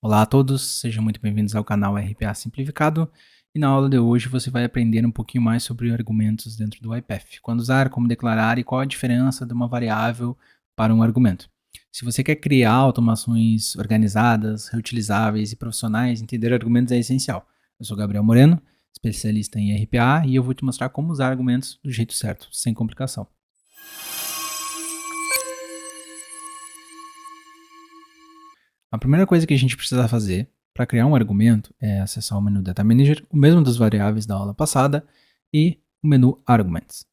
Olá a todos, sejam muito bem-vindos ao canal RPA Simplificado e na aula de hoje você vai aprender um pouquinho mais sobre argumentos dentro do IPF, quando usar, como declarar e qual a diferença de uma variável para um argumento. Se você quer criar automações organizadas, reutilizáveis e profissionais, entender argumentos é essencial. Eu sou Gabriel Moreno, especialista em RPA e eu vou te mostrar como usar argumentos do jeito certo, sem complicação. A primeira coisa que a gente precisa fazer para criar um argumento é acessar o menu Data Manager, o mesmo das variáveis da aula passada, e o menu Arguments.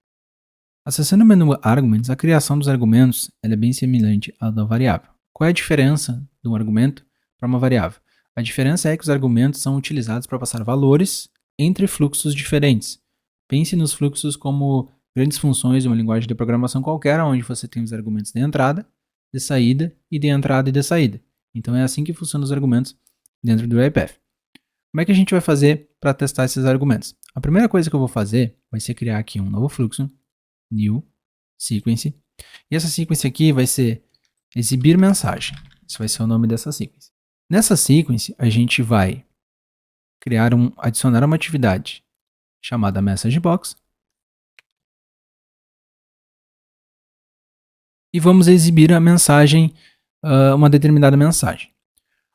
Acessando o menu Arguments, a criação dos argumentos é bem semelhante à da variável. Qual é a diferença de um argumento para uma variável? A diferença é que os argumentos são utilizados para passar valores entre fluxos diferentes. Pense nos fluxos como grandes funções de uma linguagem de programação qualquer, onde você tem os argumentos de entrada, de saída e de entrada e de saída. Então é assim que funcionam os argumentos dentro do IPF. Como é que a gente vai fazer para testar esses argumentos? A primeira coisa que eu vou fazer vai ser criar aqui um novo fluxo, new sequence, e essa sequence aqui vai ser exibir mensagem. Esse vai ser o nome dessa sequence. Nessa sequence, a gente vai adicionar uma atividade chamada MessageBox e vamos exibir a mensagem, uma determinada mensagem.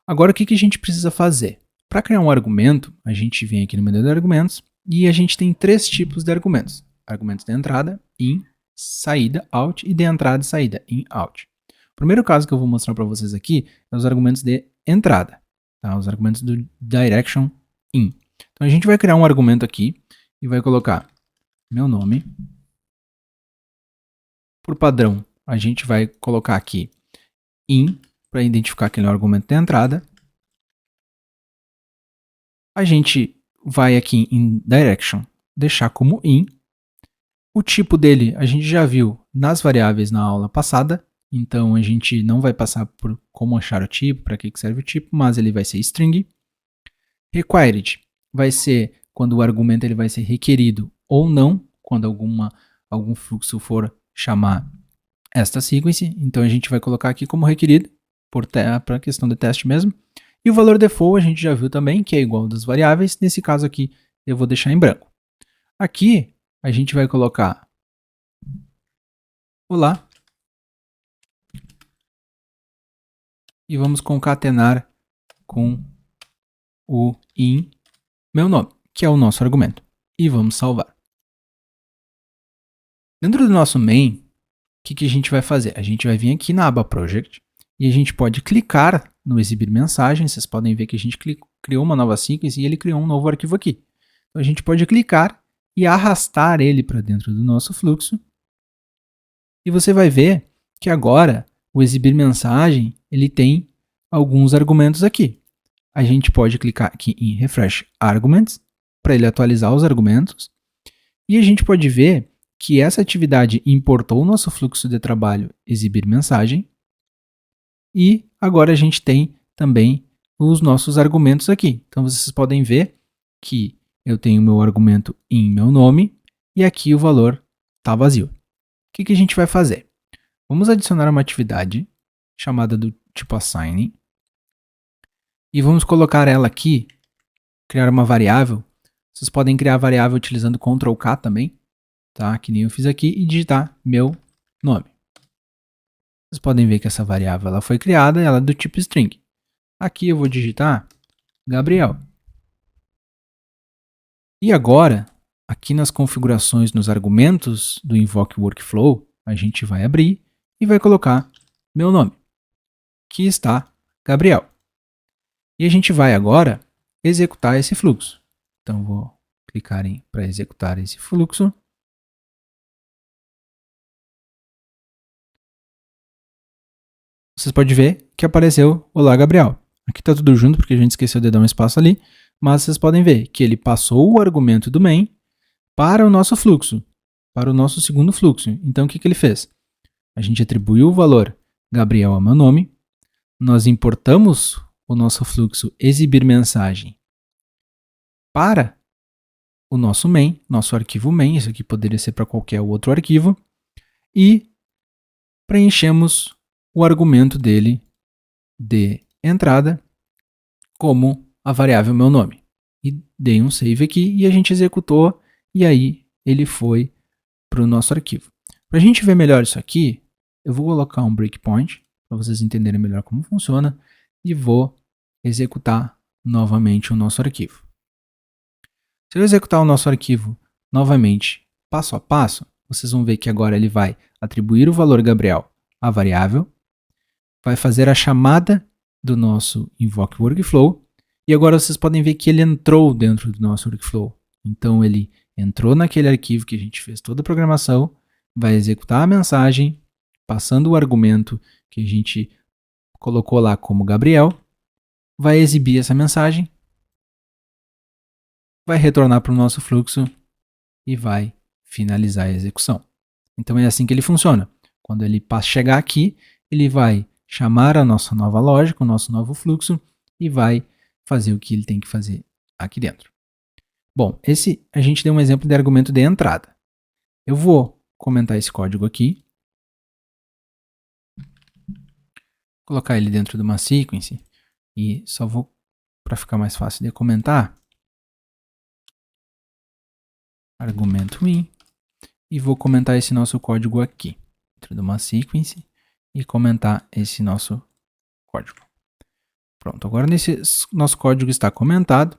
Agora, o que a gente precisa fazer? Para criar um argumento, a gente vem aqui no menu de argumentos e a gente tem três tipos de argumentos. Argumentos de entrada, in, saída, out, e de entrada e saída, in, out. O primeiro caso que eu vou mostrar para vocês aqui é os argumentos de entrada, tá? Os argumentos do direction in. Então a gente vai criar um argumento aqui e vai colocar meu nome. Por padrão, a gente vai colocar aqui in, para identificar aquele argumento de entrada. A gente vai aqui em direction, deixar como in. O tipo dele a gente já viu nas variáveis na aula passada, então a gente não vai passar por como achar o tipo, para que serve o tipo, mas ele vai ser string. Required vai ser quando o argumento ele vai ser requerido ou não, quando algum fluxo for chamar esta sequence, então a gente vai colocar aqui como requerido, para a questão de teste mesmo. E o valor default a gente já viu também, que é igual ao das variáveis. Nesse caso aqui, eu vou deixar em branco. Aqui, a gente vai colocar olá. E vamos concatenar com o in meu nome, que é o nosso argumento. E vamos salvar. Dentro do nosso main, o que a gente vai fazer? A gente vai vir aqui na aba Project e a gente pode clicar no exibir mensagem. Vocês podem ver que a gente criou uma nova sequence e ele criou um novo arquivo aqui. Então a gente pode clicar e arrastar ele para dentro do nosso fluxo. E você vai ver que agora o exibir mensagem ele tem alguns argumentos aqui. A gente pode clicar aqui em Refresh Arguments para ele atualizar os argumentos. E a gente pode ver que essa atividade importou o nosso fluxo de trabalho exibir mensagem. E agora a gente tem também os nossos argumentos aqui. Então vocês podem ver que eu tenho meu argumento em meu nome e aqui o valor está vazio. O que a gente vai fazer? Vamos adicionar uma atividade chamada do tipo assign e vamos colocar ela aqui, criar uma variável. Vocês podem criar a variável utilizando Ctrl K também, tá? Que nem eu fiz aqui, e digitar meu nome. Vocês podem ver que essa variável ela foi criada, ela é do tipo string. Aqui eu vou digitar Gabriel. E agora, aqui nas configurações, nos argumentos do Invoke Workflow, a gente vai abrir e vai colocar meu nome, que está Gabriel. E a gente vai agora executar esse fluxo. Então vou clicar para executar esse fluxo. Vocês podem ver que apareceu Olá Gabriel. Aqui está tudo junto porque a gente esqueceu de dar um espaço ali, mas vocês podem ver que ele passou o argumento do main para o nosso fluxo, para o nosso segundo fluxo. Então o que ele fez? A gente atribuiu o valor Gabriel ao meu nome, nós importamos o nosso fluxo exibir mensagem para o nosso main, nosso arquivo main, isso aqui poderia ser para qualquer outro arquivo, e preenchemos o argumento dele de entrada como a variável meu nome. E dei um save aqui e a gente executou e aí ele foi para o nosso arquivo. Para a gente ver melhor isso aqui, eu vou colocar um breakpoint para vocês entenderem melhor como funciona e vou executar novamente o nosso arquivo. Se eu executar o nosso arquivo novamente, passo a passo, vocês vão ver que agora ele vai atribuir o valor Gabriel à variável, vai fazer a chamada do nosso invoke workflow, e agora vocês podem ver que ele entrou dentro do nosso workflow. Então ele entrou naquele arquivo que a gente fez toda a programação, vai executar a mensagem, passando o argumento que a gente colocou lá como Gabriel, vai exibir essa mensagem, vai retornar para o nosso fluxo e vai finalizar a execução. Então é assim que ele funciona. Quando ele chegar aqui, ele vai chamar a nossa nova lógica, o nosso novo fluxo e vai fazer o que ele tem que fazer aqui dentro. Bom, esse a gente deu um exemplo de argumento de entrada. Eu vou comentar esse código aqui, colocar ele dentro de uma sequence e só vou, para ficar mais fácil de comentar, argumento in, e vou comentar esse nosso código aqui, dentro de uma sequence, e comentar esse nosso código. Pronto, agora nosso código está comentado.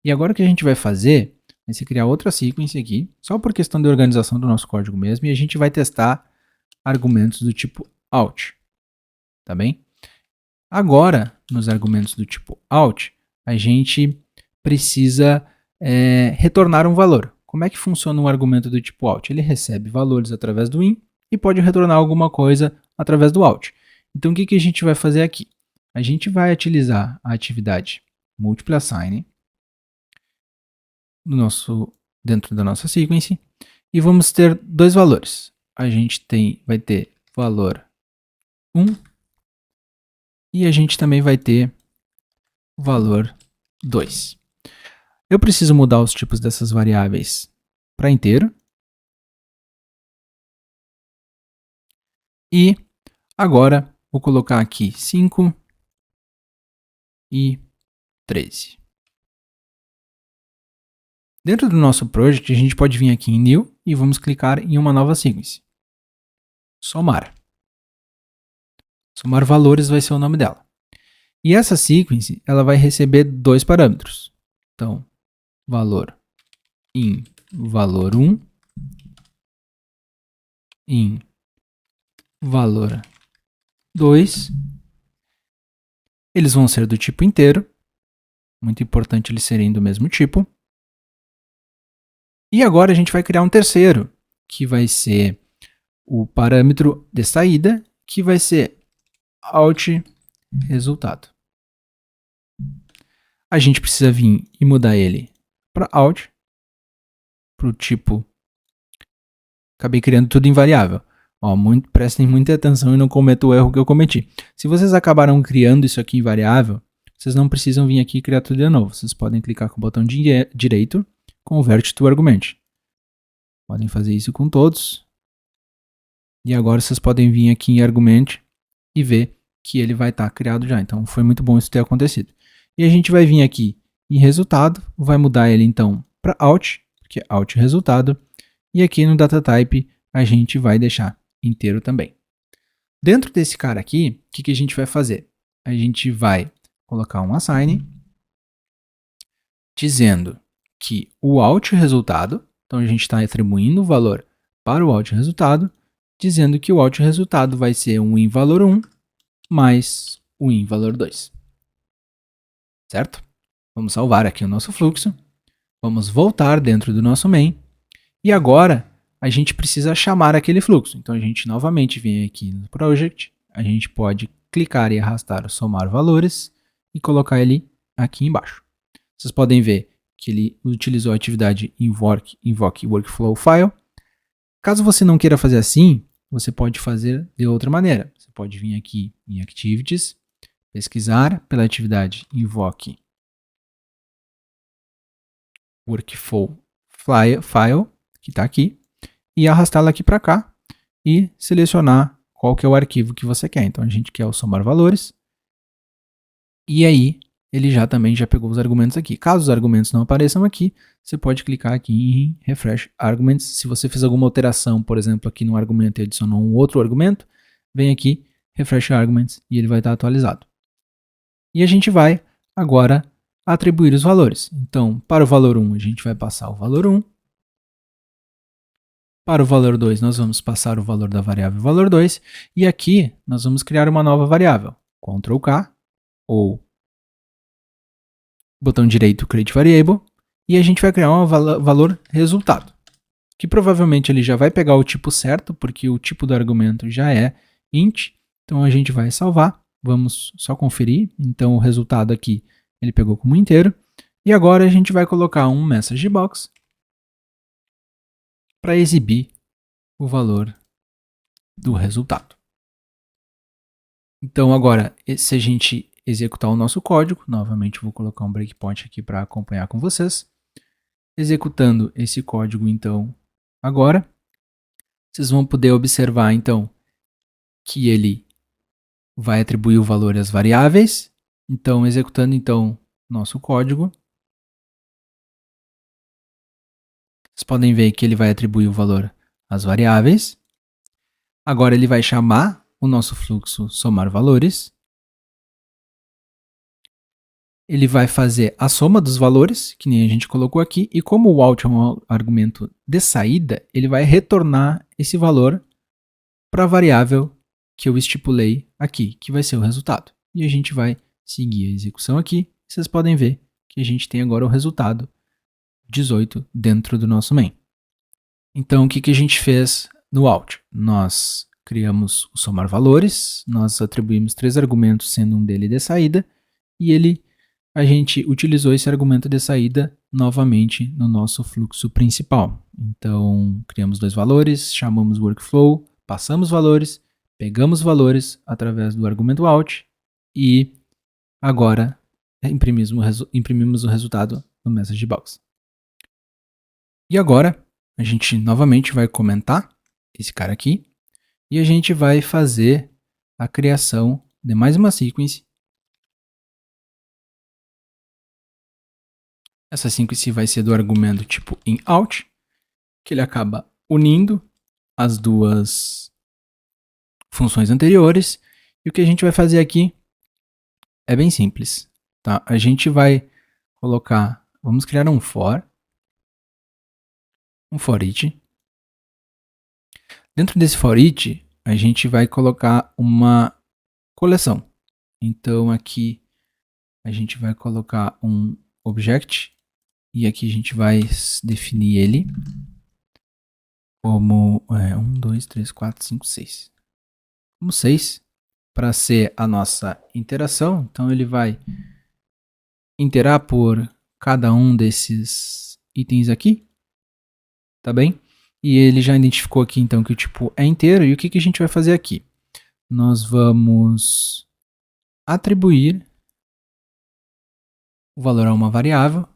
E agora o que a gente vai fazer é se criar outra sequence aqui, só por questão de organização do nosso código mesmo, e a gente vai testar argumentos do tipo out, tá bem? Agora, nos argumentos do tipo out, a gente precisa retornar um valor. Como é que funciona um argumento do tipo out? Ele recebe valores através do in e pode retornar alguma coisa através do out. Então, o que a gente vai fazer aqui? A gente vai utilizar a atividade multiply assign dentro da nossa sequence e vamos ter dois valores. A gente vai ter valor 1 e a gente também vai ter valor 2. Eu preciso mudar os tipos dessas variáveis para inteiro. E agora vou colocar aqui 5 e 13. Dentro do nosso project, a gente pode vir aqui em New e vamos clicar em uma nova sequence. Somar. Somar valores vai ser o nome dela. E essa sequence, ela vai receber dois parâmetros. Então, valor in valor 1, in valor 2. Eles vão ser do tipo inteiro. Muito importante eles serem do mesmo tipo. E agora a gente vai criar um terceiro, que vai ser o parâmetro de saída, que vai ser out resultado. A gente precisa vir e mudar ele para out, para o tipo. Acabei criando tudo em variável. Ó, prestem muita atenção e não cometam o erro que eu cometi. Se vocês acabaram criando isso aqui em variável, vocês não precisam vir aqui e criar tudo de novo. Vocês podem clicar com o botão direito, convert to argument. Podem fazer isso com todos. E agora vocês podem vir aqui em argument e ver que ele vai estar criado já. Então foi muito bom isso ter acontecido. E a gente vai vir aqui em resultado, vai mudar ele então para out, que é out resultado. E aqui no data type a gente vai deixar inteiro também. Dentro desse cara aqui, o que a gente vai fazer? A gente vai colocar um assign dizendo que o out resultado, então a gente está atribuindo o valor para o out resultado, dizendo que o out resultado vai ser um in valor 1 mais o in valor 2. Certo? Vamos salvar aqui o nosso fluxo. Vamos voltar dentro do nosso main. E agora a gente precisa chamar aquele fluxo. Então a gente novamente vem aqui no project. A gente pode clicar e arrastar o somar valores e colocar ele aqui embaixo. Vocês podem ver que ele utilizou a atividade invoke workflow file. Caso você não queira fazer assim, você pode fazer de outra maneira. Você pode vir aqui em activities, pesquisar pela atividade invoke workflow file, que está aqui, e arrastá-la aqui para cá e selecionar qual que é o arquivo que você quer. Então a gente quer o somar valores. E aí ele também já pegou os argumentos aqui. Caso os argumentos não apareçam aqui, você pode clicar aqui em Refresh Arguments. Se você fez alguma alteração, por exemplo, aqui no argumento e adicionou um outro argumento, vem aqui, Refresh Arguments, e ele vai estar atualizado. E a gente vai agora atribuir os valores. Então, para o valor 1, a gente vai passar o valor 1. Para o valor 2, nós vamos passar o valor da variável valor 2. E aqui, nós vamos criar uma nova variável. Ctrl K, ou botão direito Create Variable, e a gente vai criar um valor resultado, que provavelmente ele já vai pegar o tipo certo, porque o tipo do argumento já é int. Então a gente vai salvar, vamos só conferir. Então o resultado aqui ele pegou como inteiro. E agora a gente vai colocar um message box para exibir o valor do resultado. Então agora, se a gente executar o nosso código, novamente vou colocar um breakpoint aqui para acompanhar com vocês. Executando esse código, então, agora, vocês vão poder observar, então, que ele vai atribuir o valor às variáveis. Então, executando, então, nosso código, vocês podem ver que ele vai atribuir o valor às variáveis. Agora, ele vai chamar o nosso fluxo somar valores. Ele vai fazer a soma dos valores, que nem a gente colocou aqui, e como o out é um argumento de saída, ele vai retornar esse valor para a variável que eu estipulei aqui, que vai ser o resultado. E a gente vai seguir a execução aqui. Vocês podem ver que a gente tem agora o resultado 18 dentro do nosso main. Então, o que a gente fez no out? Nós criamos o somar valores, nós atribuímos 3 argumentos, sendo um deles de saída, e a gente utilizou esse argumento de saída novamente no nosso fluxo principal. Então, criamos 2 valores, chamamos workflow, passamos valores, pegamos valores através do argumento out e agora imprimimos o resultado no message box. E agora, a gente novamente vai comentar esse cara aqui e a gente vai fazer a criação de mais uma sequence. Essa sequence vai ser do argumento tipo in_out, que ele acaba unindo as duas funções anteriores. E o que a gente vai fazer aqui é bem simples, tá? A gente vai colocar, vamos criar um for each. Dentro desse for each, a gente vai colocar uma coleção. Então aqui a gente vai colocar um object e aqui a gente vai definir ele como 1, 2, 3, 4, 5, 6. Como 6 para ser a nossa interação. Então ele vai iterar por cada um desses itens aqui, tá bem? E ele já identificou aqui então que o tipo é inteiro. E o que a gente vai fazer aqui? Nós vamos atribuir o valor a uma variável.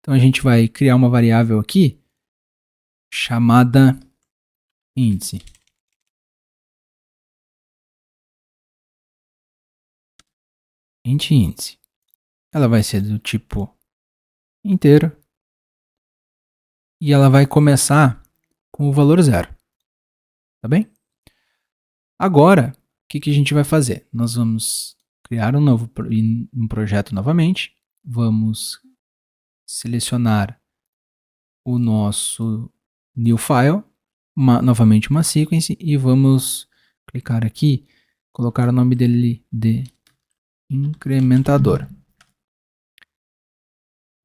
Então a gente vai criar uma variável aqui chamada índice. Índice. Ela vai ser do tipo inteiro e ela vai começar com o valor 0. Tá bem? Agora, o que a gente vai fazer? Nós vamos criar um projeto novamente. Vamos selecionar o nosso new file, novamente uma sequence, e vamos clicar aqui, colocar o nome dele de incrementador.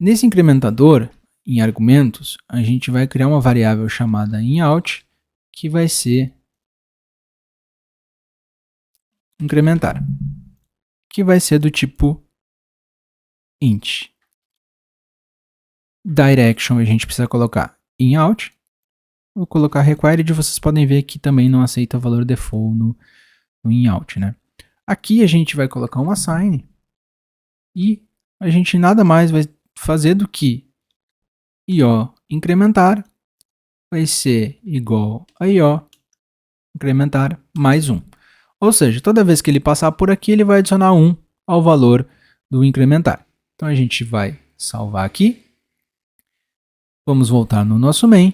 Nesse incrementador, em argumentos, a gente vai criar uma variável chamada in_out, que vai ser incrementar, que vai ser do tipo int. Direction a gente precisa colocar in_out. Vou colocar required, vocês podem ver que também não aceita o valor default no in_out, né? Aqui a gente vai colocar um assign e a gente nada mais vai fazer do que io incrementar vai ser igual a io incrementar mais 1. Ou seja, toda vez que ele passar por aqui, ele vai adicionar 1 ao valor do incrementar. Então a gente vai salvar aqui. Vamos voltar no nosso main.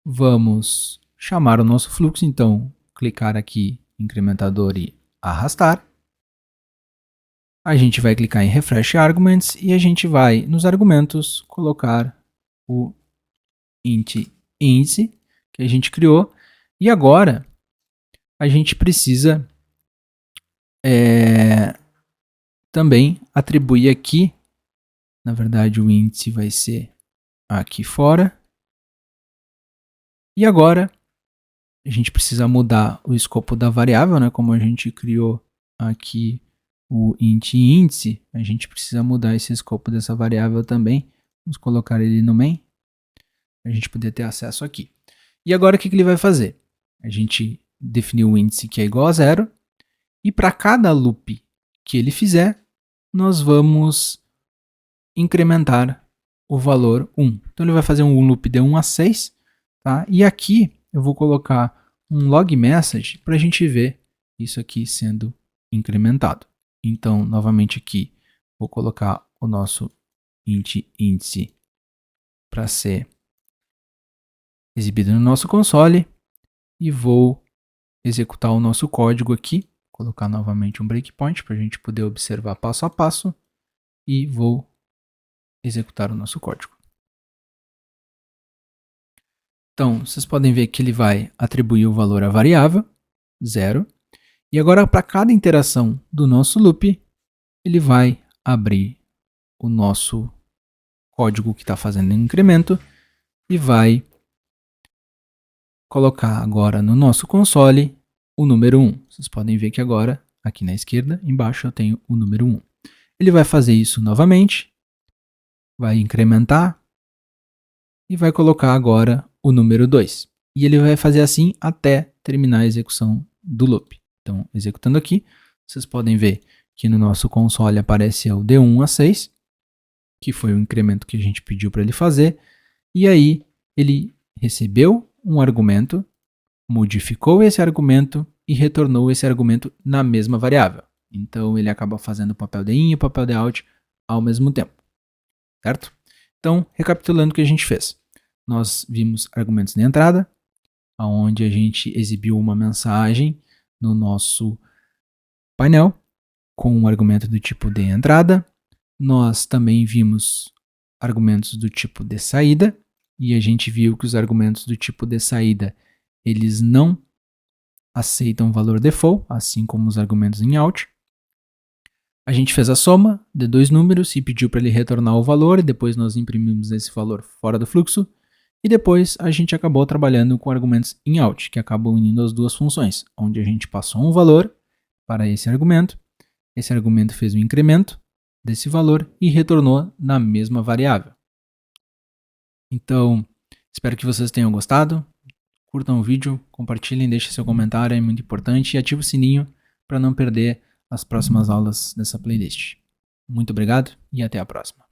Vamos chamar o nosso fluxo, então clicar aqui em incrementador e arrastar. A gente vai clicar em Refresh Arguments e a gente vai, nos argumentos, colocar o int índice que a gente criou. E agora, a gente precisa também atribuir aqui, na verdade o índice vai ser aqui fora. E agora, a gente precisa mudar o escopo da variável, né? Como a gente criou aqui o int índice, a gente precisa mudar esse escopo dessa variável também. Vamos colocar ele no main, para a gente poder ter acesso aqui. E agora o que ele vai fazer? A gente definiu o índice que é igual a 0, e para cada loop que ele fizer, nós vamos incrementar o valor 1. Então ele vai fazer um loop de 1 a 6, tá? E aqui eu vou colocar um log message para a gente ver isso aqui sendo incrementado. Então, novamente aqui, vou colocar o nosso int índice para ser exibido no nosso console e vou executar o nosso código aqui, colocar novamente um breakpoint para a gente poder observar passo a passo e vou executar o nosso código. Então, vocês podem ver que ele vai atribuir o valor à variável, 0. E agora, para cada interação do nosso loop, ele vai abrir o nosso código que está fazendo o incremento e vai colocar agora no nosso console o número 1. Vocês podem ver que agora, aqui na esquerda, embaixo eu tenho o número 1. Ele vai fazer isso novamente, vai incrementar e vai colocar agora o número 2. E ele vai fazer assim até terminar a execução do loop. Então, executando aqui, vocês podem ver que no nosso console apareceu de 1 a 6, que foi o incremento que a gente pediu para ele fazer. E aí, ele recebeu um argumento, modificou esse argumento e retornou esse argumento na mesma variável. Então, ele acaba fazendo o papel de in e o papel de out ao mesmo tempo. Certo? Então, recapitulando o que a gente fez. Nós vimos argumentos na entrada, onde a gente exibiu uma mensagem no nosso painel com um argumento do tipo de entrada. Nós também vimos argumentos do tipo de saída e a gente viu que os argumentos do tipo de saída eles não aceitam valor default, assim como os argumentos em out. A gente fez a soma de dois números e pediu para ele retornar o valor e depois nós imprimimos esse valor fora do fluxo. E depois a gente acabou trabalhando com argumentos in out, que acabam unindo as duas funções, onde a gente passou um valor para esse argumento fez um incremento desse valor e retornou na mesma variável. Então, espero que vocês tenham gostado, curtam o vídeo, compartilhem, deixem seu comentário, é muito importante, e ative o sininho para não perder as próximas aulas dessa playlist. Muito obrigado e até a próxima.